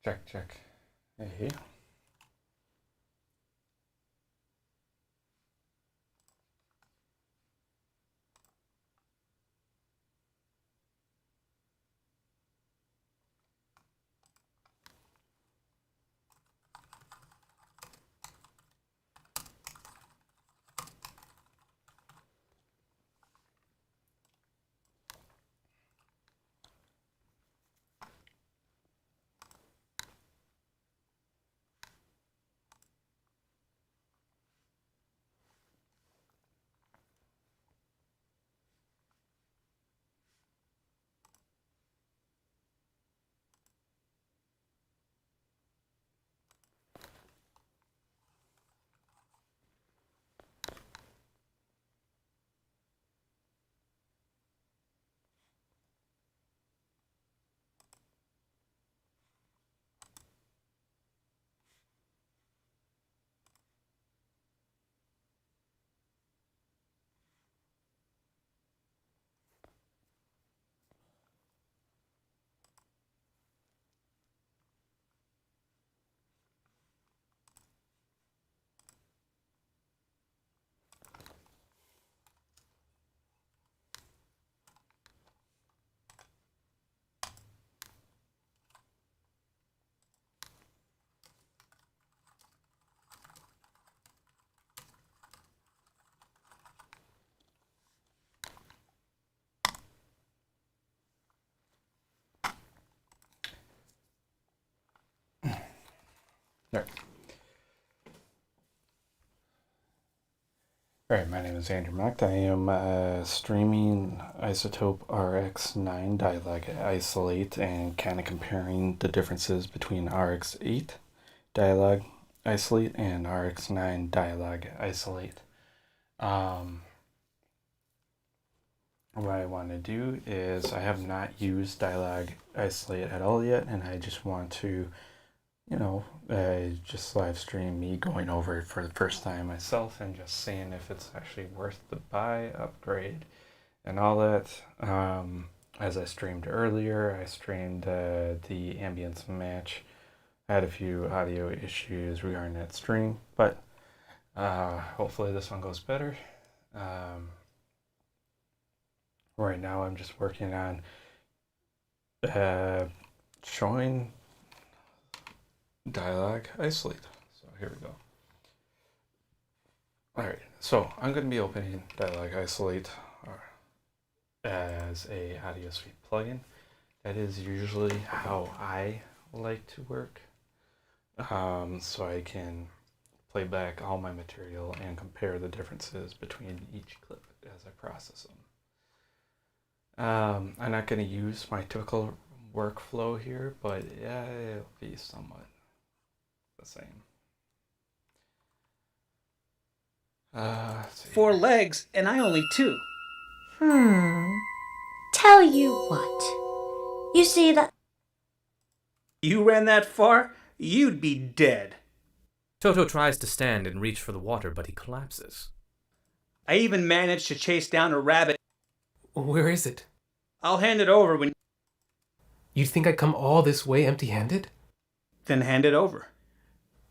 Check, check. Hey. Alright. Alright, my name is Andrew Macht. I am streaming Izotope RX9 dialogue isolate and kind of comparing the differences between RX8 dialogue isolate and RX9 dialogue isolate. What I want to do is I have not used dialogue isolate at all yet, and I just want to just live stream me going over it for the first time myself and just seeing if it's actually worth the buy, upgrade, and all that. As I streamed earlier, I streamed the ambience match. I had a few audio issues regarding that stream, but hopefully this one goes better. Right now I'm just working on showing dialogue isolate. So here we go. Alright, so I'm going to be opening dialogue isolate as a audio suite plugin. That is usually how I like to work. So I can play back all my material and compare the differences between each clip as I process them. I'm not going to use my typical workflow here, but yeah, it'll be somewhat the same. Let's see. 4 legs, and I only 2. Tell you what. You see that... You ran that far, you'd be dead. Toto tries to stand and reach for the water, but he collapses. I even managed to chase down a rabbit. Where is it? I'll hand it over when... You think I'd come all this way empty-handed? Then hand it over.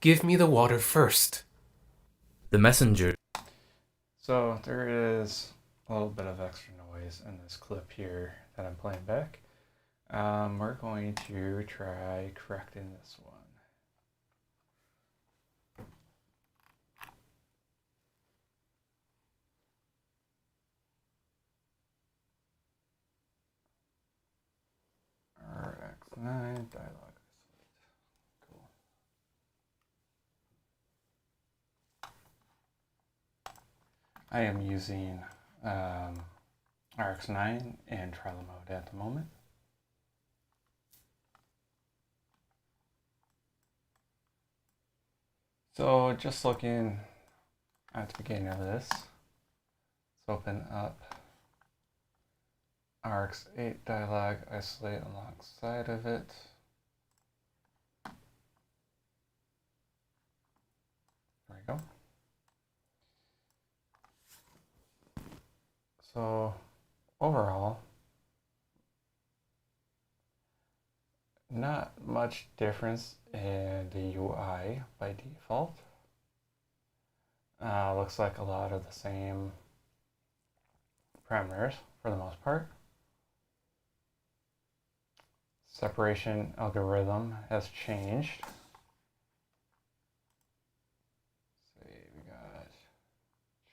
Give me the water first. The messenger. So there is a little bit of extra noise in this clip here that I'm playing back. We're going to try correcting this one. RX9 dialogue. Cool. I am using RX9 in trial mode at the moment. So just looking at the beginning of this, let's open up RX8 dialogue, isolate alongside of it. There we go. So overall, not much difference in the UI by default. Looks like a lot of the same parameters for the most part. Separation algorithm has changed. Let's see, we got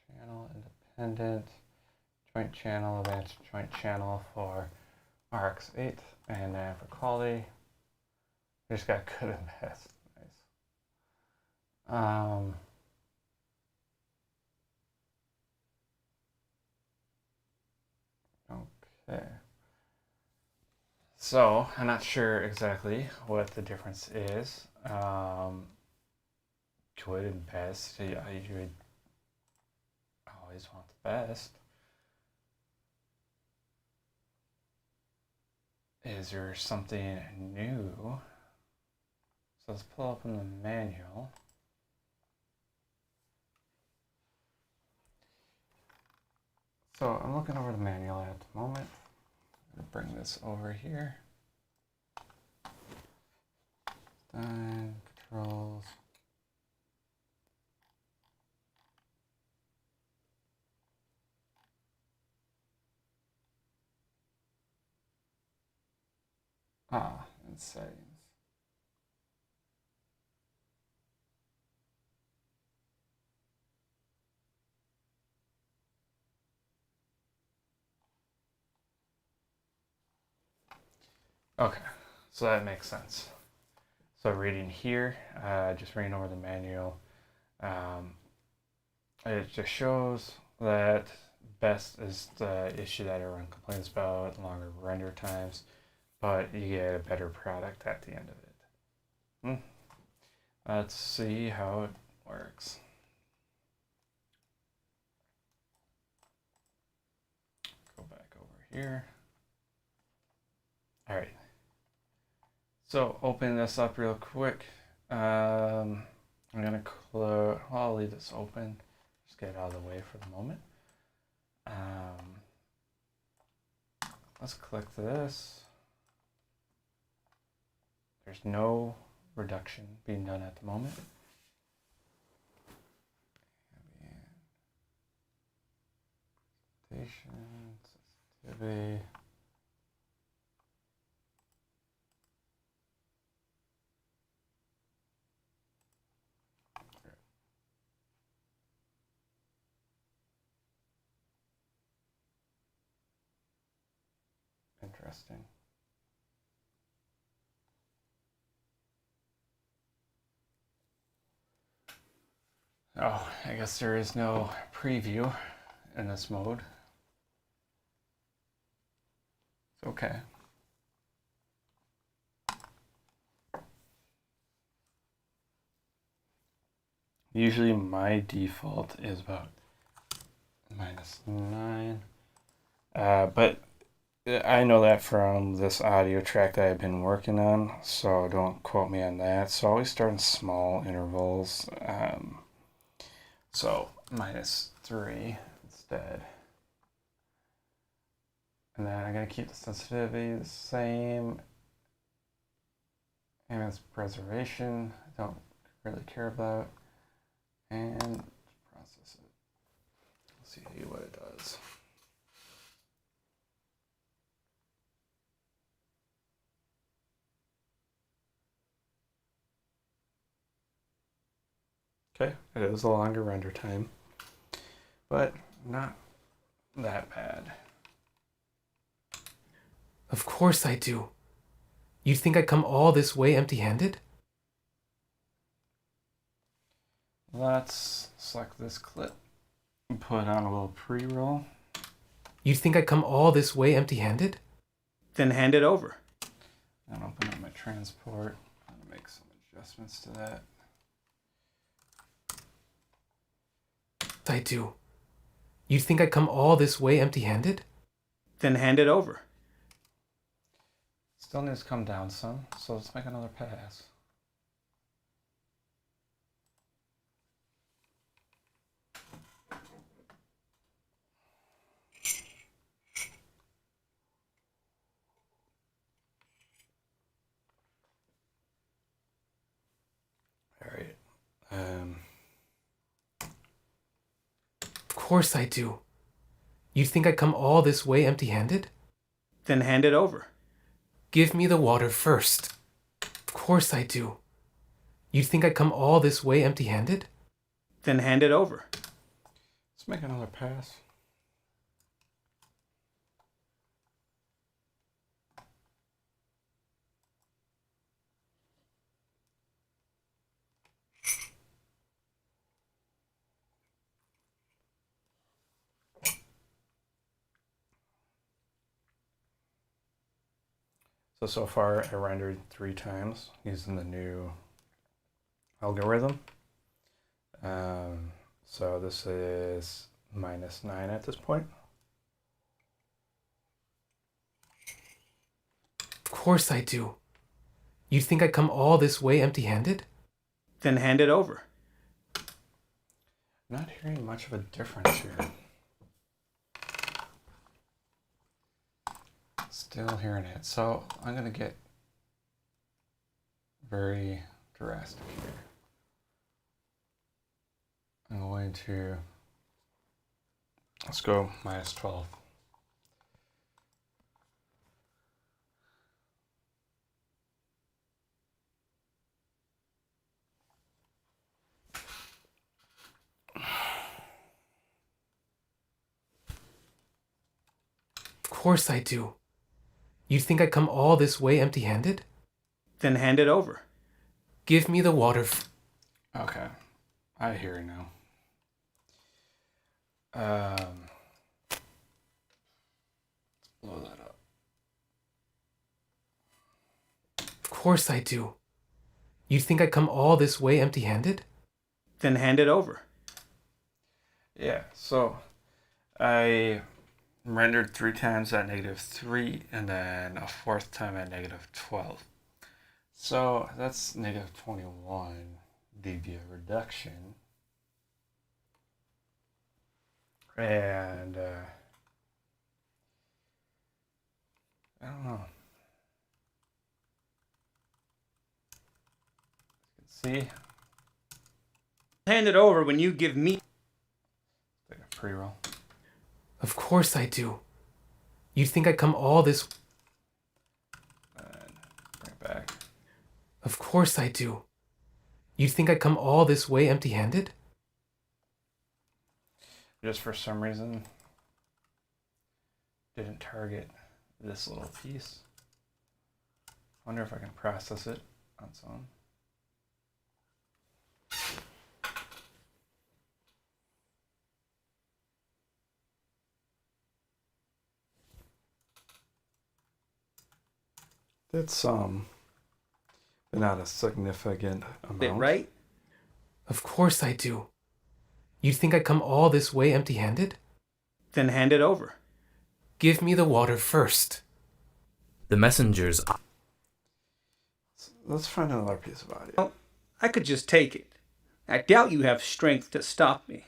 channel independent, joint channel, advanced joint channel for RX8, and then for quality, we just got good and best. Nice. Okay. So, I'm not sure exactly what the difference is. Good and best, you would always want the best. Is there something new? So let's pull up in the manual. So I'm looking over the manual at the moment. I'm gonna bring this over here. Design, controls. And settings. Okay, so that makes sense. So reading here, just reading over the manual, it just shows that best is the issue that everyone complains about, longer render times, but you get a better product at the end of it. Let's see how it works. Go back over here. All right. So open this up real quick. I'm gonna close. I'll leave this open. Just get it out of the way for the moment. Let's click this. There's no reduction being done at the moment. Sensitivity. Interesting. Oh, I guess there is no preview in this mode. It's okay. Usually my default is about -9. But I know that from this audio track that I've been working on, so don't quote me on that. So always start in small intervals. So -3 instead. And then I'm going to keep the sensitivity the same. Ambient preservation, I don't really care about. And process it. Let's see what it does. Okay, it is a longer render time, but not that bad. Of course I do. You'd think I'd come all this way empty-handed? Let's select this clip and put on a little pre-roll. You'd think I'd come all this way empty-handed? Then hand it over. And open up my transport. I'm gonna make some adjustments to that. I do. You'd think I'd come all this way empty-handed? Then hand it over. Still needs to come down some, so let's make another pass. course I do. You'd think I'd come all this way empty-handed? Then hand it over. Give me the water first. Of course I do. You'd think I'd come all this way empty-handed? Then hand it over. Let's make another pass. So far I rendered 3 times using the new algorithm. So this is -9 at this point. Of course I do. You'd think I'd come all this way empty-handed? Then hand it over. Not hearing much of a difference here. Still hearing it. So I'm going to get very drastic here. I'm going to, let's go -12. Of course I do. You'd think I'd come all this way empty-handed? Then hand it over. Give me the water Okay, I hear it now. Let's blow that up. Of course I do. You'd think I'd come all this way empty-handed? Then hand it over. Yeah, so I rendered 3 times at -3 and then a 4th time at -12. So that's -21 dB of reduction. And I don't know. You can see, Hand it over when you give me. like a pre-roll. Of course I do. You'd think I'd come all this... And bring it back. Of course I do. You'd think I'd come all this way empty-handed? Just for some reason, didn't target this little piece. Wonder if I can process it on its own. Did some, but not a significant amount. Bit right? Of course I do. You'd think I'd come all this way empty-handed? Then hand it over. Give me the water first. The messengers. Let's find another piece of audio. Oh, I could just take it. I doubt you have strength to stop me.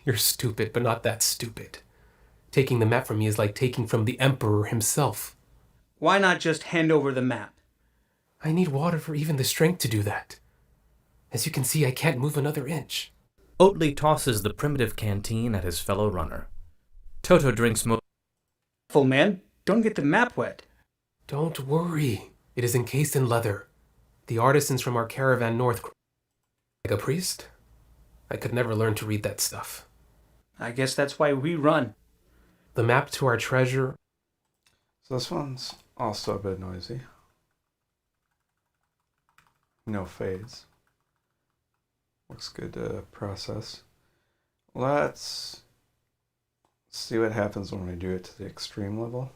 You're stupid, but not that stupid. Taking the map from me is like taking from the Emperor himself. Why not just hand over the map? I need water for even the strength to do that. As you can see, I can't move another inch. Oatly tosses the primitive canteen at his fellow runner. Toto drinks Full man, don't get the map wet. Don't worry. It is encased in leather. The artisans from our caravan north... Like a priest? I could never learn to read that stuff. I guess that's why we run. The map to our treasure... So this one's also a bit noisy. No fades. Looks good to process. Let's see what happens when we do it to the extreme level.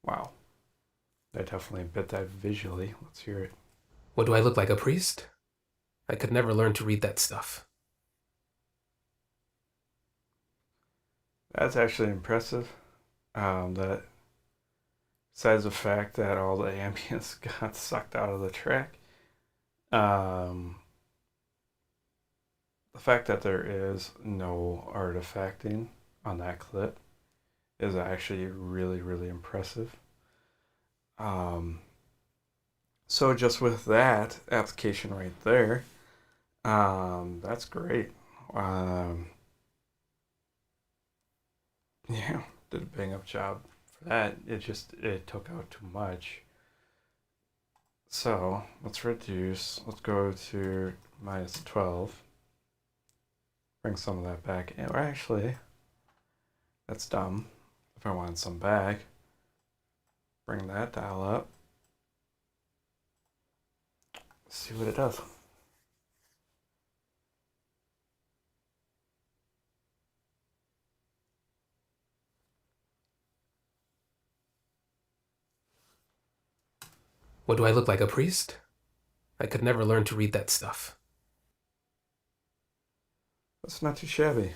Wow. I definitely bit that visually. Let's hear it. What, do I look like a priest? I could never learn to read that stuff. That's actually impressive. That besides the fact that all the ambience got sucked out of the track, the fact that there is no artifacting on that clip is actually really, really impressive. Um, so just with that application right there, that's great. Um, yeah, did a bang up job for that. It took out too much. So let's reduce. Let's go to minus 12. Bring some of that back. Or actually, that's dumb. If I want some back, bring that dial up. See what it does. What do I look like, a priest? I could never learn to read that stuff. That's not too shabby.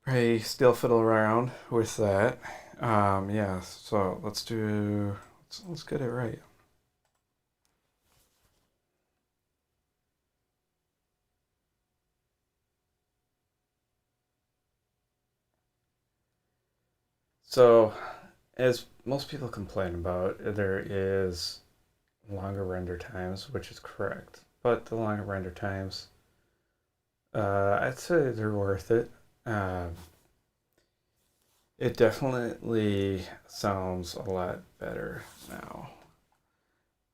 Probably still fiddle around with that. Yeah. So let's get it right. So, as most people complain about, there is longer render times, which is correct. But the longer render times, I'd say they're worth it. Um, it definitely sounds a lot better now.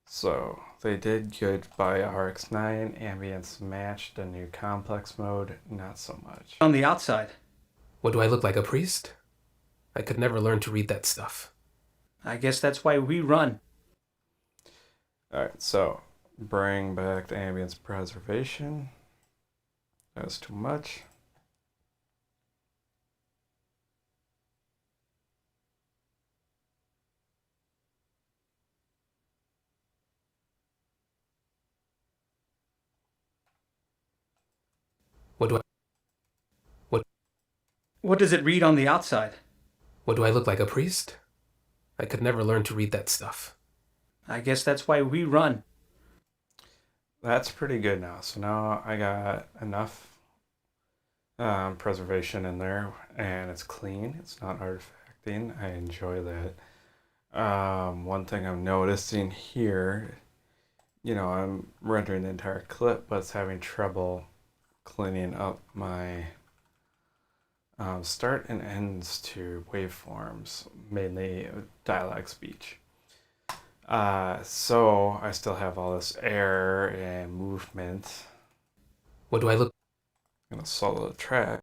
So they did good by RX9. Ambience matched the new complex mode, not so much. On the outside. What do I look like, a priest? I could never learn to read that stuff. I guess that's why we run. Alright, so bring back the ambience preservation. That's too much. What do I What does it read on the outside? What do I look like, a priest? I could never learn to read that stuff. I guess that's why we run. That's pretty good now. So now I got enough preservation in there, and it's clean. It's not artifacting. I enjoy that. One thing I'm noticing here, I'm rendering the entire clip, but it's having trouble cleaning up my start and ends to waveforms, mainly dialogue speech. So I still have all this air and movement. What do I look I'm gonna solo the track.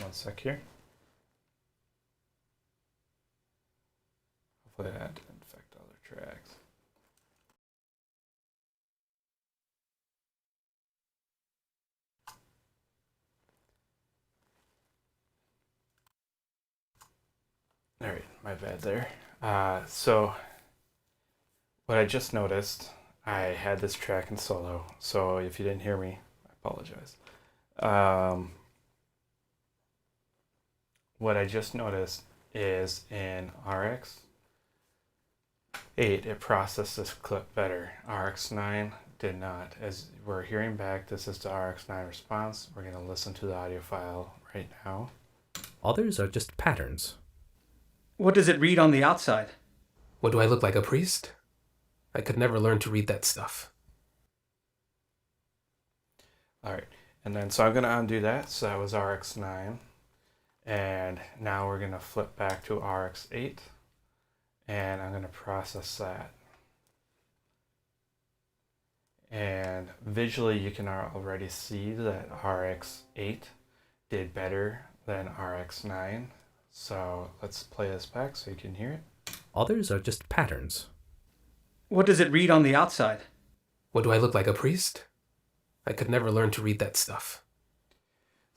1 sec here. Hopefully that didn't affect other tracks. All right, my bad there. So what I just noticed, I had this track in solo, so if you didn't hear me, I apologize. What I just noticed is in RX8, it processed this clip better. RX9 did not. As we're hearing back, this is the RX9 response. We're going to listen to the audio file right now. Others are just patterns. What does it read on the outside? What, do I look like a priest? I could never learn to read that stuff. All right, and then so I'm going to undo that. So that was RX9. And now we're going to flip back to RX8. And I'm going to process that. And visually, you can already see that RX8 did better than RX9. So let's play this back so you can hear it. Others are just patterns. What does it read on the outside? What, do I look like a priest? I could never learn to read that stuff.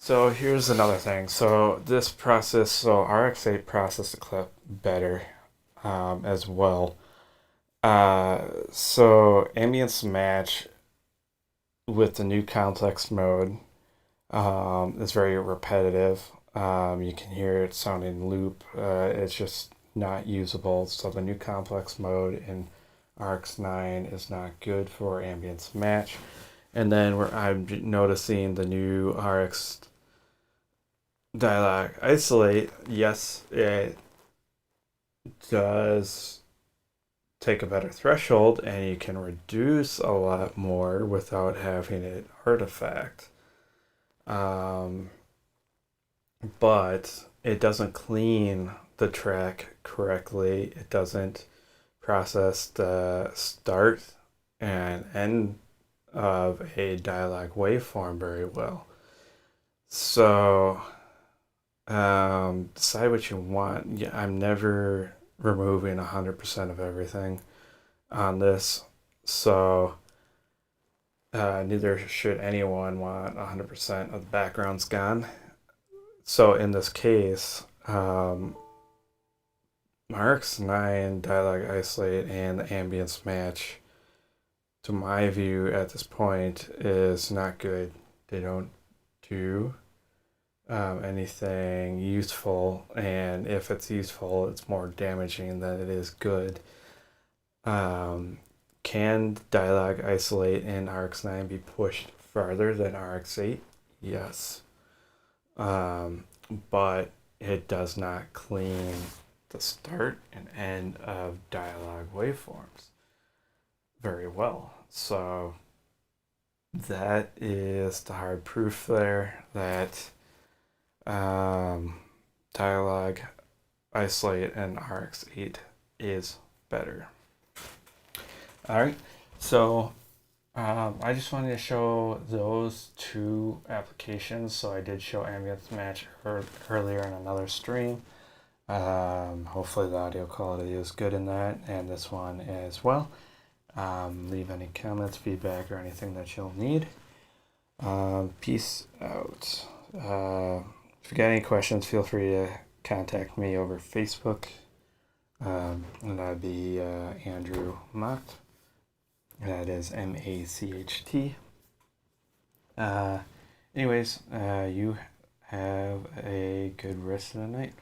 So here's another thing. So this process, so RX8 processed the clip better as well. So ambience match with the new complex mode is very repetitive. You can hear it sounding loop. It's just not usable. So the new complex mode in RX9 is not good for ambience match. And then I'm noticing the new RX dialogue isolate. Yes, it does take a better threshold, and you can reduce a lot more without having it artifact. But it doesn't clean the track correctly. It doesn't process the start and end of a dialogue waveform very well. So decide what you want. Yeah, I'm never removing 100% of everything on this, so neither should anyone want 100% of the backgrounds gone. So in this case, RX9 dialogue isolate and the ambience match, to my view at this point, is not good. They don't do anything useful, and if it's useful, it's more damaging than it is good. Can dialogue isolate in RX9 be pushed farther than RX8? Yes. But it does not clean the start and end of dialogue waveforms very well. So that is the hard proof there that dialogue isolate and RX8 is better. All right, so I just wanted to show those two applications. So I did show ambience match earlier in another stream. Hopefully the audio quality is good in that, and this one as well. Leave any comments, feedback, or anything that you'll need. Peace out. If you got any questions, feel free to contact me over Facebook. And that'd be Andrew Macht. That is MACHT. Anyways, you have a good rest of the night.